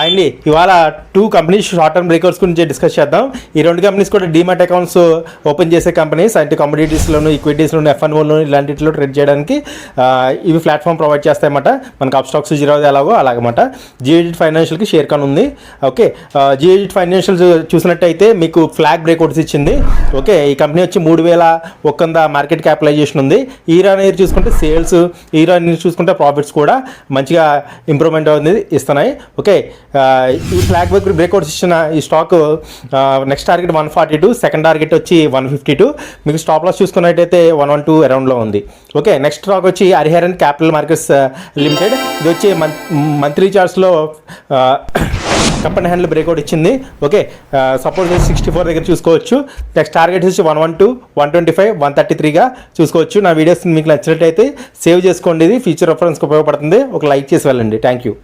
అండి ఇవాళ 2 companies short term breakers గురించి డిస్కస్ చేద్దాం. ఈ 2 కంపెనీస్ కూడా డీమాట్ అకౌంట్స్ ఓపెన్ చేసే కంపెనీస్, అంటే కమోడిటీస్లోను, ఈక్విటీస్లోను, F&Oలోను ఇలాంటిలో ట్రేడ్ చేయడానికి ఇవి ప్లాట్ఫామ్ ప్రొవైడ్ చేస్తాయన్నమాట. మనకు అప్ స్టాక్స్ జీరోది ఎలాగో అలాగమాట. జియోజిట్ ఫైనాన్షియల్కి షేర్ కాన్ ఉంది. ఓకే, జియోజిట్ ఫైనాన్షియల్ చూసినట్టయితే మీకు ఫ్లాగ్ బ్రేక్అవుట్స్ ఇచ్చింది. ఓకే, ఈ కంపెనీ వచ్చి 3,100 మార్కెట్ క్యాపిటలైజేషన్ ఉంది. ఈరా అనేది చూసుకుంటే సేల్స్, ఈరా అనేది చూసుకుంటే ప్రాఫిట్స్ కూడా మంచిగా ఇంప్రూవ్మెంట్ అనేది ఇస్తున్నాయి. ఓకే, ఈ ఫ్లాగ్ బ్రేక్అవుట్స్ ఇచ్చిన ఈ stock next target 142, second target వచ్చి 152. మీకు స్టాప్ లాస్ చూసుకున్నట్టయితే 112 అరౌండ్లో ఉంది. ఓకే, నెక్స్ట్ స్టాక్ వచ్చి హరిహరన్ క్యాపిటల్ మార్కెట్స్ లిమిటెడ్. ఇది వచ్చి మంత్లీ చార్ట్స్లో కప్ అండ్ హ్యాండిల్ బ్రేక్అవుట్ ఇచ్చింది. ఓకే, సపోజ్ 64 దగ్గర చూసుకోవచ్చు. నెక్స్ట్ టార్గెట్ వచ్చి 112, 125, 133గా చూసుకోవచ్చు. నా వీడియోస్ మీకు నచ్చినట్టయితే సేవ్ చేసుకోండి. ఇది ఫ్యూచర్ రెఫరెన్స్కి ఉపయోగపడుతుంది. ఒక లైక్ చేసి వెళ్ళండి. Thank you.